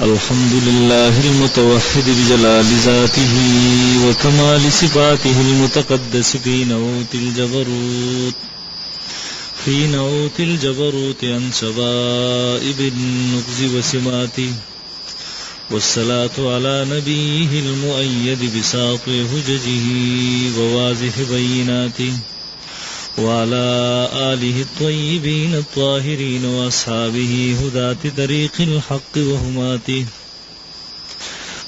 الحمد لله المتوحد بجلال ذاته وكمال صفاته المتقدس في نوت الجبروت عن شوائب النقز وسماته، والصلاة على نبيه المؤيد بساط حججه وواضح بيناته، وعلى آله الطيبين الطاهرين وأصحابه هداة طريق الحق وهماته.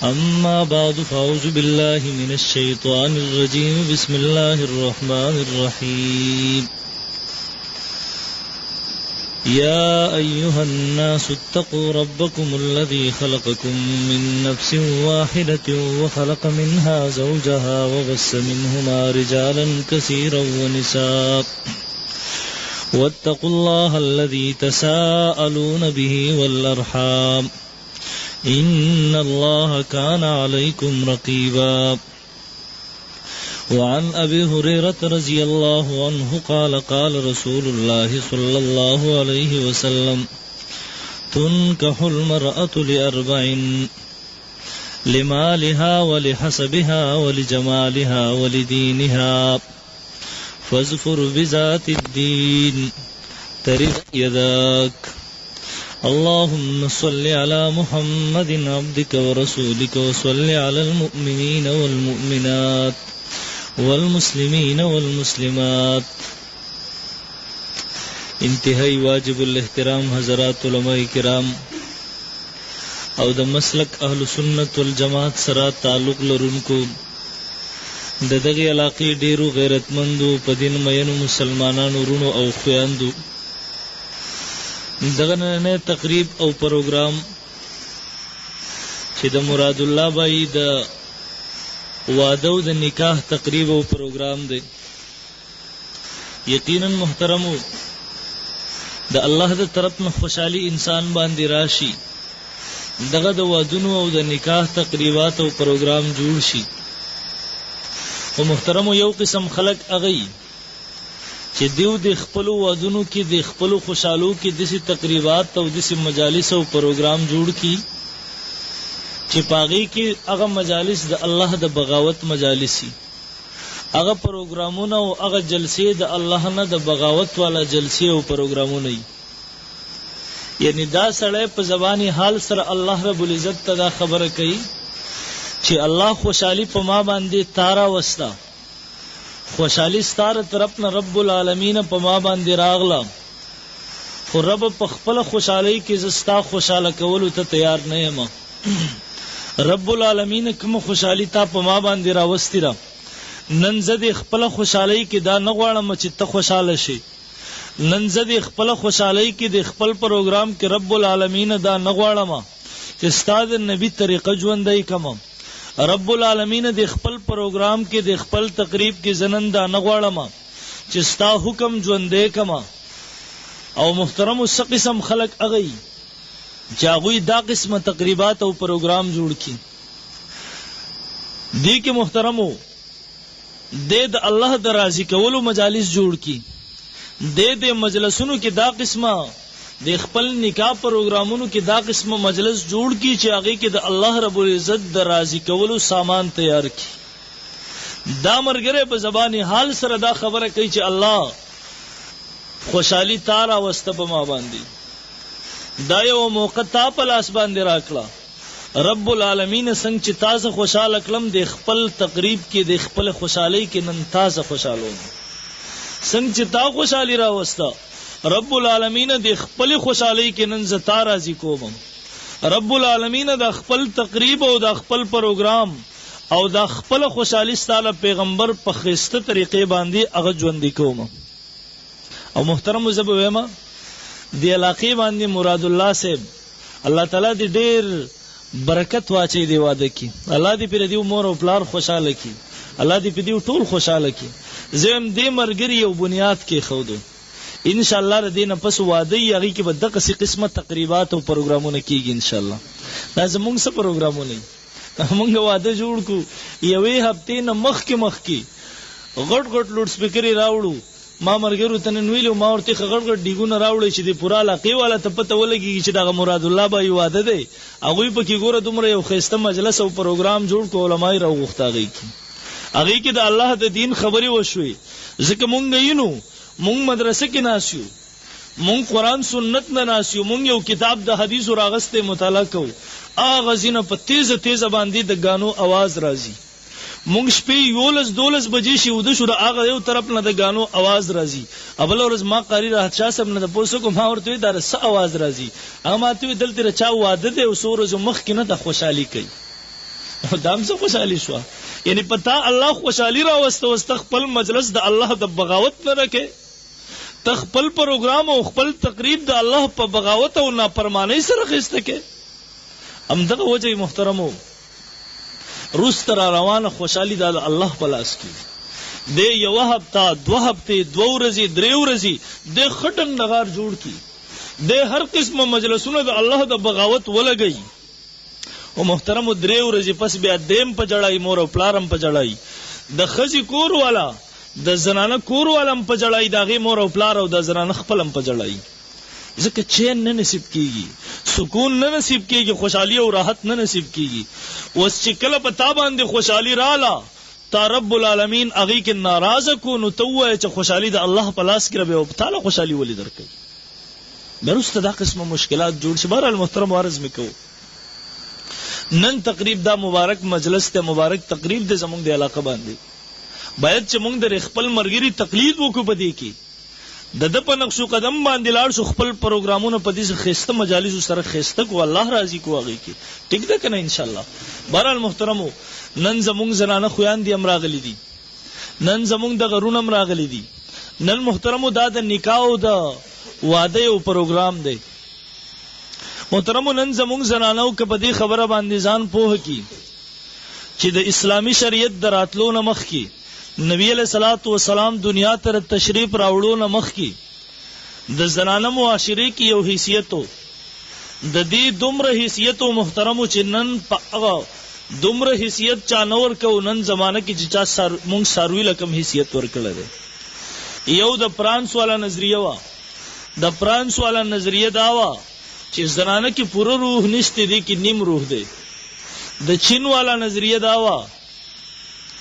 أما بعد فأعوذ بالله من الشيطان الرجيم. بسم الله الرحمن الرحيم. يا أيها الناس اتقوا ربكم الذي خلقكم من نفس واحدة وخلق منها زوجها وبث منهما رجالا كثيرا ونساء، واتقوا الله الذي تساءلون به والأرحام إن الله كان عليكم رقيبا. وعن أبي هريرة رضي الله عنه قال قال رسول الله صلى الله عليه وسلم: تنكح المرأة لأربع: لمالها ولحسبها ولجمالها ولدينها، فاظفر بذات الدين تربت يداك. اللهم صل على محمد عبدك ورسولك، وصل على المؤمنين والمؤمنات والمسلمین والمسلمات. انتہائی واجب الاحترام حضرات علماء کرام او د مسلک اهل سنت والجماعت سره تعلق لرونکو د دغه علاقې ډیرو غیرتمندو په دین مینو مسلمانانو ورونو او خویندو، دغه نه تقریب او پروګرام چې د مراد الله بای د واده او د نکاح تقریب او پروګرام دی. یقینا محترمو، د الله د طرف نه خوشحالي انسان باندې راشي، دغه د وادونو او د نکاح تقریبات او پروګرام جوړ شي. او محترمو، یو قسم خلق اغي چې دیو د خپل وادونو کې د خپل خوشحالو کې دسي تقریبات او دسي مجالس او پروګرام جوړ کی چې پاغي کې هغه مجالس د الله د بغاوت مجالسي، هغه پروګرامونه او هغه جلسې د الله نه د بغاوت والا جلسې او پروګرامونه. یعنی دا سړی په زبانی حال سره الله رب العزت ته دا خبره کوي چې الله خوشحالي په ما باندې تارا وستا، خوشحالي ستاره طرف نه رب العالمین په ما باندې راغله، خو رب په خپل خوشحالي کې زستا خوشاله کولو ته تیار نه یم. رب العالمین کوم خوشحالی تا په ما باندې راوستی را، نن زه د خپل خوشحالی کې دا نه غواړم چې ته خوشاله شي، نن زه د خپل خوشحالی کې د خپل پروګرام کې رب العالمین دا نه غواړم چې ستا د نبی طریقه ژوندی کړم، رب العالمین د خپل پروګرام کې د خپل تقریب کې زنن دا نه غواړم چې ستا حکم ژوندی کړم. او محترم اس قسم خلق اغي چاغوی دا قسم تقریبات او پروگرام جوړ کی دی کې محترمو د الله د راضی کولو مجالس جوړ کی، د مجلسونو کې دا قسمه د خپل نکاح پروگرامونو کې دا قسمه مجلس جوړ کی چې هغه کې د الله رب العزت د راضی کولو سامان تیار کی. دا مرګره په زبانی حال سره دا خبره کوي چې الله خوشحالی تارا واستب ما باندې، دا یو موقع تا په لاس باندې راکړه. رب العالمین څنګه چې تاسو خوشاله کلم د خپل تقریب کې د خپل خوشحالي کې نن تاسو خوشاله څنګه چې تا خوشحالي راوستا، رب العالمین د خپل خوشحالي کې نن زتا راضي کوم. رب العالمین د خپل تقریب او د خپل پروګرام او د خپل خوشحالي ستاله پیغمبر په خسته طریقې باندې هغه ژوندۍ کوم. او محترم زب وېما دی علاقې باندې مراد الله صاحب الله تعالی دې ډېر برکت واچي دی واده کی، الله دې پر دې مور او پلار خوشاله کی، الله دې په دې ټول خوشاله کی. زم دې مرګري یو بنیاد کې خودو ان شاء الله ردی نه پس واده یغي کې به دغه قسمه تقریبات او پروګرامونه کیږي ان شاء الله. دا زموږ څه پروګرامونه موږ واده جوړ کو یوې هفته نه مخ کې غټ غټ لوډ سپیکر راوړو ما مرګرو تنن ویلو ما ورته خغړ ډیګونه راوړې چې د پورا علاقې والا ته پته ولګي چې دا مراد الله بای واده دی هغه په کې ګوره دومره یو خسته مجلس او پروګرام جوړ کو علماء راوغختاږي کی هغه کې د الله د دین خبرې وشوي ځکه مونږ یینو مونږ مدرسې کې ناسیو مونږ قران سنت نه ناسیو مونږ یو کتاب د حدیث راغسته مطالعه کوو اغه زینه په تیز باندې د غانو आवाज راځي مونږ شپې 11-12 بجې شي ود شو هغه یو طرف نه د غانو आवाज راځي اول ورځ ما قاری راحت شاه صاحب نه د پوسو کو ما ورته دا رس आवाज راځي هغه ماته دلته رچا واده دی او سورج مخ کې نه د خوشحالي کوي دام څه خوشحالي شو یعنی پتا الله خوشحالي را واست خپل مجلس د الله د بغاوت نه رکه تخپل پروګرام او خپل تقریب د الله په بغاوت او نافرمانی سره خسته کې امدغه وجه محترمو روس تر روانه خوشحالي د الله په لاس کې د یو هفته 2 هفته 2 ورځې 3 ورځې د خټن نغار جوړ کی د هر قسمه مجلسونو د الله د بغاوت ولګي او محترم 3 ورځې پس بیا دیم په جړای مور او پلارم په جړای د خزي کور والا د زنانه کور والا په جړای دغه مور او پلار او د زنانه خپلم په جړای ځکه چین نه نصیب کیږي سکون نه نصیب کیږي خوشحالي او راحت نه نصیب کیږي اوس چې کله په تا باندې خوشحالي رااله تا رب العالمین هغه کې ناراضه کو نو ته وایې چې خوشحالي د الله په لاس کې ربه او تعالی خوشحالي ولې درکړي بیرسته دا قسمه مشکلات جوړ شي بهر المحترم عرض میکو نن تقریب دا مبارک مجلس ته مبارک تقریب د زمونږ د علاقه باندې باید چې مونږ د خپل مرګري تقلید وکړو په دې کې د په نقشو قدم باندې لاړ شو خپل پروګرامونه په دې خسته مجالس سره خسته کو الله راضي کو هغه کې ټیک ده کنه ان شاء الله بهرال محترمو نن زمونږ زنانه خویان دي امراغلي دي نن زمونږ د غرون امراغلي دي نن محترمو دا د نکاح او د واده او پروګرام دی محترمو نن زمونږ زنانو کې په دې خبره باندې ځان پوه کی چې د اسلامی شریعت دراتلو نه مخ کی نبی علیہ الصلوۃ والسلام دنیا ته تشریف راوړو نه مخ کی د زنانه معاشري کې یو حیثیتو د دې دومره حیثیتو محترمو چې نن په دومره حیثیت چا نور کو نن زمانه کې چې چا مونږ ساروی لکم حیثیت ورکړل دی یو د فرانس والا نظریه وا د فرانس والا نظریه دا وا چې زنانه کې پوره روح نشته دی کې نیم روح دی د چین والا نظریه دا وا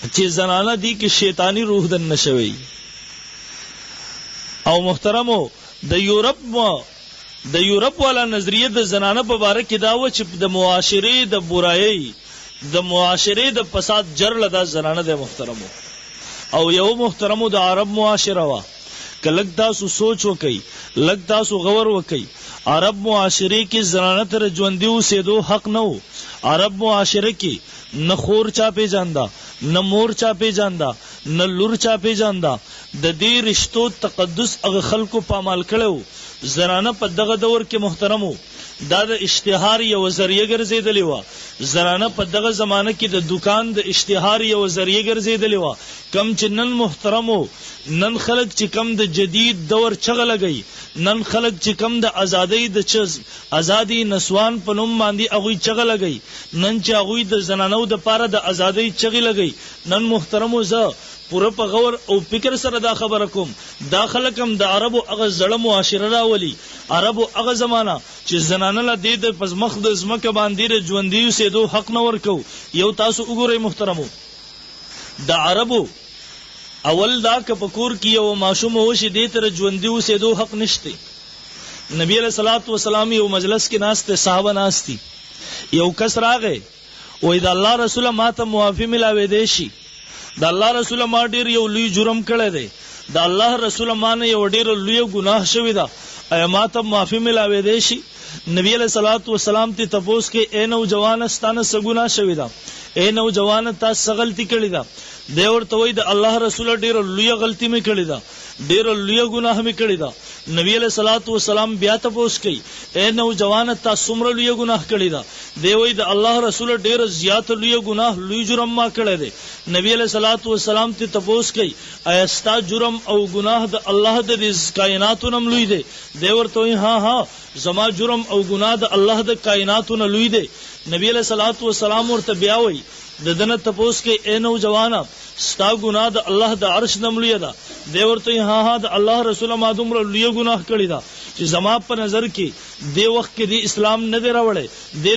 چې زنانه دی کې شیطانی روح دن نشوي او محترمو د یورپ والا نظریه د زنانه په باره کې دا و چې د معاشره د برایي د معاشره د فساد جرل د زنانه د محترمو او یو محترمو د عرب معاشره وا کلک تاسو سوچ وکي لک تاسو غور وکي عرب معاشره کې زنانه تر ژوندۍ اوسېدو حق نه وو عرب معاشره کې نه خور چا پیژاندا نه مور چا پیژاندا نه لور چا پیژاندا د دې رشتو تقدس هغه خلکو پامال کړو زنانه په دغه دور کې محترمو دا د اشتهار یو ذریعہ ګرځیدلی و زنانه په دغه زمانه کې د دکان د اشتهار یو ذریعہ ګرځیدلی و کم چې نن محترمو نن خلک چې کم د جدید دور چغه لګي نن خلک چې کم د ازادۍ د چز ازادي نسوان په نوم باندې هغه چغه لګي نن چې هغه د زنانو د پاره د ازادۍ چغه لګي نن محترمو زه پوره په غور او فکر سره دا خبره کوم دا خلکم د عربو هغه زړه معاشره راولي عربو هغه زمانہ چې زنانه له دې د پزمخ د زمکه باندې ژوندۍ اوسېدو حق نه ورکو یو تاسو وګورئ محترمو د عربو اول دا که پکور کې یو ماشوم وشي دې تر ژوندۍ اوسېدو حق نشته نبی علیہ الصلوۃ والسلام یو مجلس کې ناشته صحابه ناشتي یو کس راغې وای دا الله رسول ماته معافي ملاوي دی شي دا الله رسول ما ډیر یو لوی جرم کړی دی دا الله رسول ما نه یو ډیر لوی ګناه شوی دا ایا ماته معافي ملاوي دی شي نبی علیہ الصلوۃ والسلام ته تپوس کې اے نوجوان ستانه سګنا شوی دا اے نوجوان تاسو غلطی کړی دا دی ورته وای د الله رسول ډیر لوی غلطی می کړی دا ډیر لوی ګناه می کړی دا نبی علیہ الصلوۃ والسلام بیا تپوس کې اے نوجوان تاسو څومره لوی ګناه کړی دا دی وای د الله رسول ډیر زیات لوی ګناه لوی جرم ما کړی دی نبی علیہ الصلوۃ والسلام ته تپوس کې آیا ستا جرم او ګناه د الله د کائناتو نم لوی دی دی ورته وای ها زما جرم او ګناه د الله د کائناتو نه لوی دی نبی علیہ الصلوۃ والسلام ورته بیا وای د دنه تپوس کې اے نوجوانا ستا ګناه د الله د عرش نمليه ده. دی ورته ها د الله رسول ما دومره لوی ګناه کړی دا چې زما په نظر کې دی وخت کې دی اسلام نه دی راوړی. دی